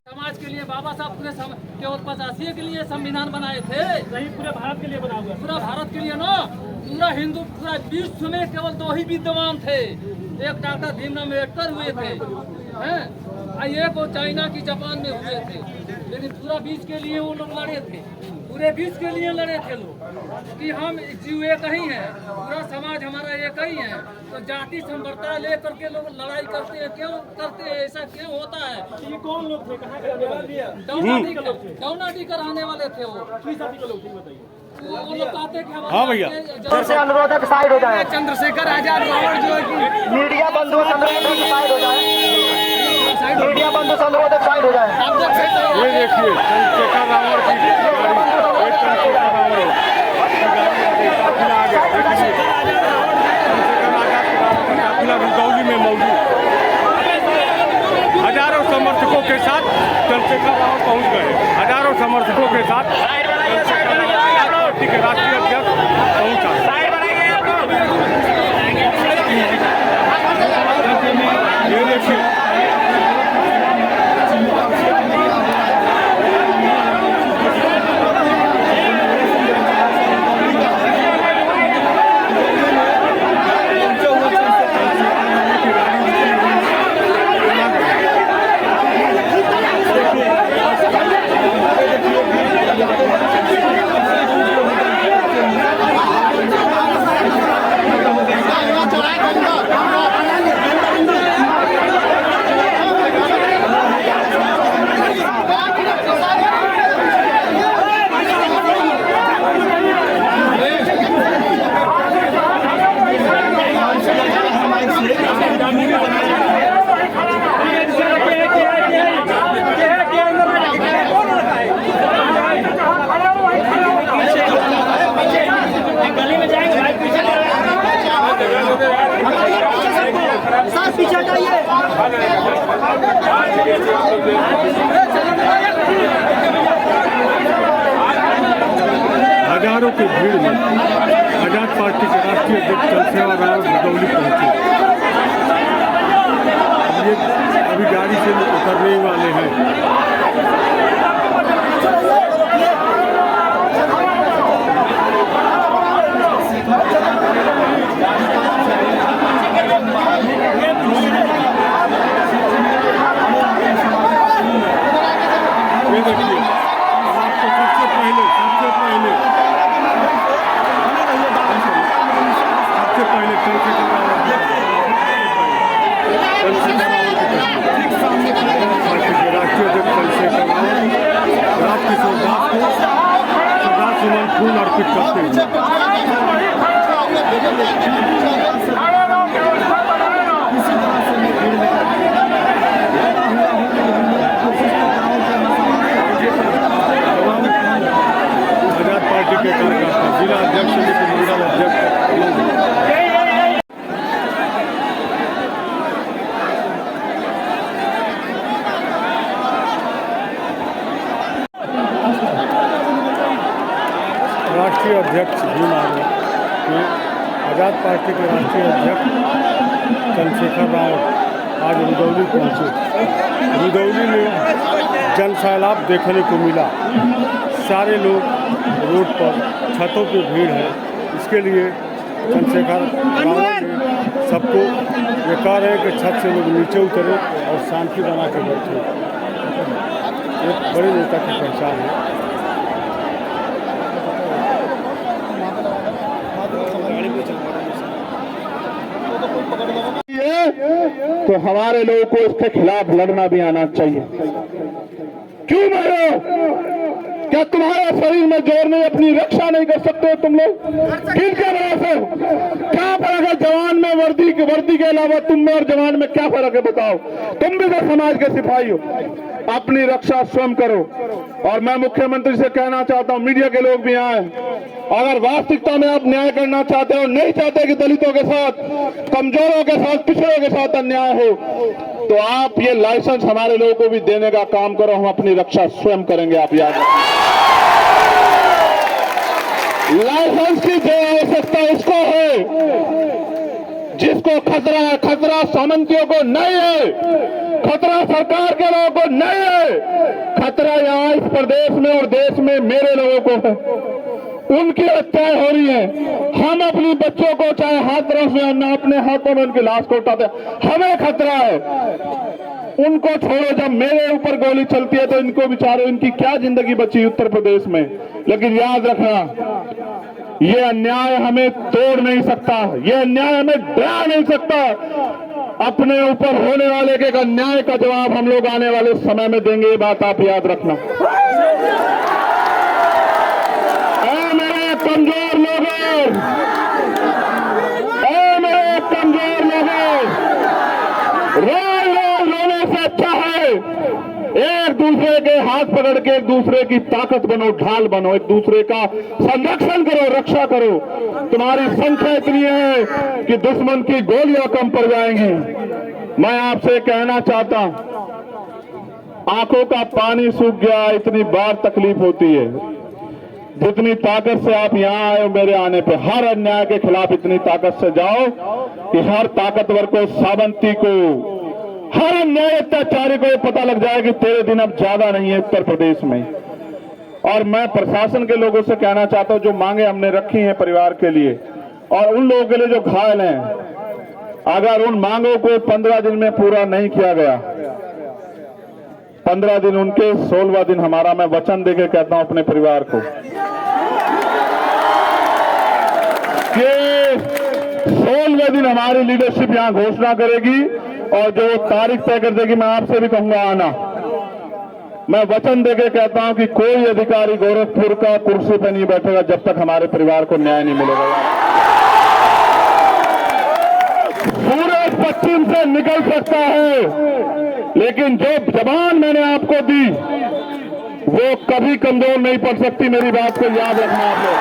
समाज के लिए बाबा साहब पूरे केवल 85 के लिए संविधान बनाए थे, नहीं पूरे भारत के लिए बना हुआ। पूरा भारत के लिए ना, पूरा हिंदू पूरा विश्व में केवल 2 ही विद्वान थे, एक डॉक्टर भीमराव अम्बेडकर हुए थे हैं, एक वो चाइना की जापान में हुए थे, लेकिन पूरा विश्व के लिए वो लोग लड़े थे, पूरे विश्व के लिए लड़े थे लोग कि हम जीव एक ही हैं, पूरा समाज हमारा एक ही है। तो जाति संप्रदाय लेकर के लोग लड़ाई करते हैं, क्यों करते हैं, ऐसा क्यों होता है? ये कौन लोग थे, कहाँ के रहने वाले? डौनाडी का रहने वाले थे वो। किस जाति के लोग थे बताइए? वो लोग कहते हैं कि हाँ भैया, से अनुरोधक साइड हो जाए। चंद्रशेखर आजाद रावण जो है कि मीडिया बंधु अनुरोधक साइड हो जाए। मीडिया बंधु अनुरोधक साइड हो जाए। ये देखिए चंद्रशेखर रावण की रुदौली में मौजूद हजारों समर्थकों के साथ चंद्रशेखर रावण पहुंच गए। हजारों समर्थकों के साथ पार्टी के राष्ट्रीय अध्यक्ष पहुंचा। ये देखिए हजारों की भीड़ में आजाद पार्टी के राष्ट्रीय अध्यक्ष चंद्रशेखर रावण रुदौली पहुंचे। ये अभी गाड़ी से उतरने वाले हैं। ये देखिए आपको सबसे पहले चंद्रशेखर राष्ट्रीय अध्यक्ष चंद्रशेखर रावण राजकिशोर दास को श्रद्धासुमन फूल अर्पित करते हैं। आजाद पार्टी के कार्यकर्ता, जिला अध्यक्ष, मंडल अध्यक्ष, राष्ट्रीय अध्यक्ष भीम आर्मी के आजाद पार्टी के राष्ट्रीय अध्यक्ष चंद्रशेखर रावण आज रुदौली पहुंचे। रुदौली में जन सैलाब देखने को मिला। सारे लोग रोड पर, छतों पे भीड़ है। इसके लिए चंद्रशेखर रावण ने सबको ये कह रहे हैं कि छत से लोग नीचे उतरे और शांति बना के बैठे। एक बड़े नेता की पहचान है। तो हमारे लोगों को इसके खिलाफ लड़ना भी आना चाहिए। क्यों मारो? क्या तुम्हारा शरीर में जोर नहीं, अपनी रक्षा नहीं कर सकते हो तुम लोग? किनके भरोसे? क्या फर्क है जवान में, वर्दी के अलावा तुम में और जवान में क्या फर्क है बताओ? तुम भी तो समाज के सिपाही हो। अपनी रक्षा स्वयं करो। और मैं मुख्यमंत्री से कहना चाहता हूं, मीडिया के लोग भी आए, अगर वास्तविकता में आप न्याय करना चाहते हो, नहीं चाहते कि दलितों के साथ, कमजोरों के साथ, पिछड़ों के साथ अन्याय हो, तो आप ये लाइसेंस हमारे लोगों को भी देने का काम करो। हम अपनी रक्षा स्वयं करेंगे। आप याद रखें, लाइसेंस की जो आवश्यकता उसको है जिसको खतरा है, खतरा सामंतियों को नहीं है, खतरा सरकार के लोगों को नहीं है, खतरा यहाँ इस प्रदेश में और देश में मेरे लोगों को है। उनकी हत्याएं हो रही हैं। हम अपनी बच्चों को चाहे हाथों से न अपने हाथों में उनकी लाश को उठाते, हमें खतरा है। उनको छोड़ो, जब मेरे ऊपर गोली चलती है तो इनको बेचारे, इनकी क्या जिंदगी बची उत्तर प्रदेश में। लेकिन याद रखना, ये अन्याय हमें तोड़ नहीं सकता, ये अन्याय हमें डरा नहीं सकता। अपने ऊपर होने वाले के अन्याय का जवाब हम लोग आने वाले समय में देंगे, ये बात आप याद रखना। कमजोर लोगों, मेरे कमजोर लोगों, रोज रोज रोने से अच्छा है एक दूसरे के हाथ पकड़ के एक दूसरे की ताकत बनो, ढाल बनो, एक दूसरे का संरक्षण करो, रक्षा करो। तुम्हारी संख्या इतनी है कि दुश्मन की गोलियां कम पड़ जाएंगी। मैं आपसे कहना चाहता हूं, आंखों का पानी सूख गया, इतनी बार तकलीफ होती है। जितनी ताकत से आप यहाँ आए हो मेरे आने पे, हर अन्याय के खिलाफ इतनी ताकत से जाओ कि हर ताकतवर को, सावंती को, हर अन्याय अत्याचारी को ये पता लग जाए कि तेरे दिन अब ज्यादा नहीं है उत्तर प्रदेश में। और मैं प्रशासन के लोगों से कहना चाहता हूं, जो मांगे हमने रखी हैं परिवार के लिए और उन लोगों के लिए जो घायल हैं, अगर उन मांगों को 15 दिन में पूरा नहीं किया गया, 15 दिन उनके, 16वां दिन हमारा, मैं वचन देके कहता हूं अपने परिवार को कि 16वें दिन हमारी लीडरशिप यहां घोषणा करेगी और जो तारीख तय कर देगी, मैं आपसे भी कहूंगा आना। मैं वचन देके कहता हूं कि कोई अधिकारी गोरखपुर का कुर्सी पर नहीं बैठेगा जब तक हमारे परिवार को न्याय नहीं मिलेगा। सूरज पश्चिम से निकल सकता है, लेकिन जो जबान मैंने आपको दी वो कभी कमजोर नहीं पड़ सकती। मेरी बात को याद रखना आप लोग।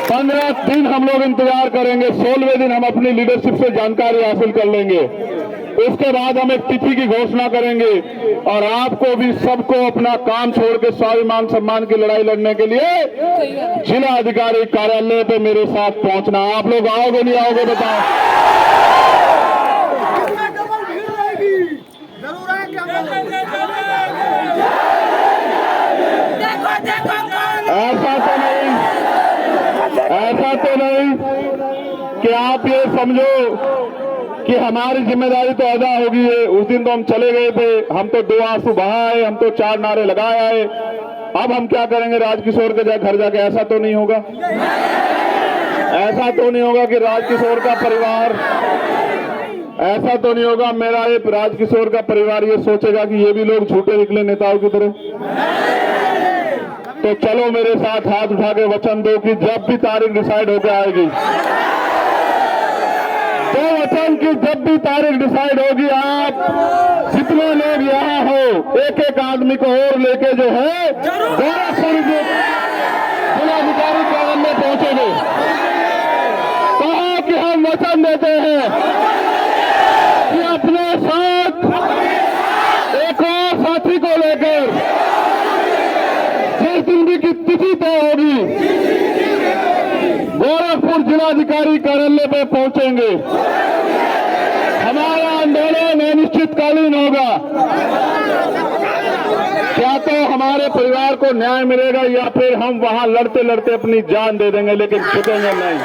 15 दिन हम लोग इंतजार करेंगे, 16वें दिन हम अपनी लीडरशिप से जानकारी हासिल कर लेंगे। उसके बाद हम एक तिथि की घोषणा करेंगे और आपको भी, सबको अपना काम छोड़ के स्वाभिमान सम्मान की लड़ाई लड़ने के लिए जिला अधिकारी कार्यालय पे मेरे साथ पहुंचना। आप लोग आओगे नहीं आओगे बताओ? ऐसा तो नहीं कि आप ये समझो कि हमारी जिम्मेदारी तो अदा होगी है। उस दिन तो हम चले गए थे, हम तो 2 आंसू बहाए, हम तो 4 नारे लगाए आए। अब हम क्या करेंगे राजकिशोर के घर जाके? ऐसा तो नहीं होगा, ऐसा तो नहीं होगा कि राजकिशोर का परिवार, ऐसा तो नहीं होगा मेरा ये राजकिशोर का परिवार ये सोचेगा कि ये भी लोग झूठे निकले नेताओं की तरह। तो चलो मेरे साथ हाथ उठा के वचन दो कि जब भी तारीख डिसाइड होकर आएगी, तो वचन की जब भी तारीख डिसाइड होगी, आप जितने लोग यहाँ हो, एक एक आदमी को और लेके जो है गोरखपुर जिलाधिकारी कार्यालय में पहुंचेंगे। कहा कि हम वचन देते हैं कि अपने साथ एक और साथी को लेकर जिस दिन भी की तिथि तय होगी, गोरखपुर जिलाधिकारी कार्यालय पे पहुंचेंगे। हमारा आंदोलन अनिश्चितकालीन होगा। क्या तो हमारे परिवार को न्याय मिलेगा या फिर हम वहां लड़ते लड़ते अपनी जान दे देंगे, लेकिन झुकेंगे नहीं।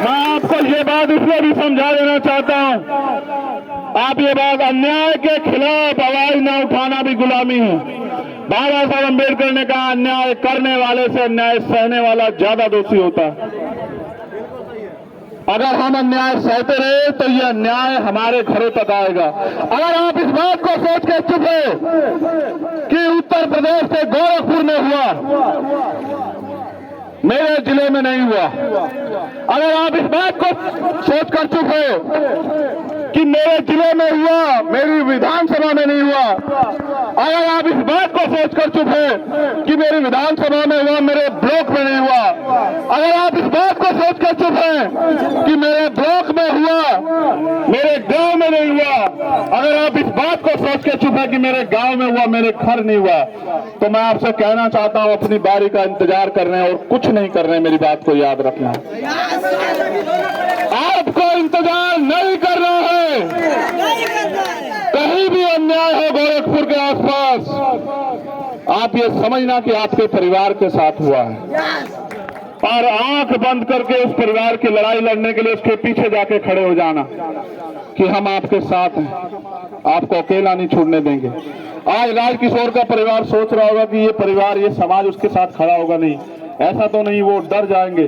मैं आपको ये बात इसलिए भी समझा देना चाहता हूं, आप ये बात, अन्याय के खिलाफ आवाज न उठाना भी गुलामी है। बाबा साहब अम्बेडकर ने कहा, अन्याय करने वाले से अन्याय सहने वाला ज्यादा दोषी होता है। अगर हम अन्याय सहते रहे तो ये अन्याय हमारे घरों तक आएगा। अगर आप इस बात को सोच के चुप हो कि उत्तर प्रदेश से गोरखपुर में हुआ, मेरे जिले में नहीं हुआ, अगर आप इस बात को सोचकर चुप हो कि मेरे जिले में हुआ, मेरी विधानसभा में नहीं हुआ, अगर आप इस बात को सोचकर चुप है कि मेरी विधानसभा में हुआ, मेरे ब्लॉक में नहीं हुआ, अगर आप इस बात को सोचकर चुप है कि मेरे ब्लॉक में हुआ, मेरे गांव में नहीं हुआ, अगर आप इस बात को सोच के चुप है कि कि मेरे गांव में हुआ, मेरे घर नहीं हुआ। तो मैं आपसे कहना चाहता हूं, अपनी बारी का इंतजार कर रहे हैं और कुछ नहीं कर रहे हैं, मेरी बात को याद रखना। आपको इंतजार नहीं करना है। कहीं भी अन्याय हो गोरखपुर के आसपास, आप ये समझना कि आपके परिवार के साथ हुआ है, और आंख बंद करके उस परिवार की लड़ाई लड़ने के लिए उसके पीछे जाके खड़े हो जाना कि हम आपके साथ हैं, आपको अकेला नहीं छोड़ने देंगे। आज राजकिशोर का परिवार सोच रहा होगा कि ये परिवार, ये समाज उसके साथ खड़ा होगा, नहीं, ऐसा तो नहीं, वो डर जाएंगे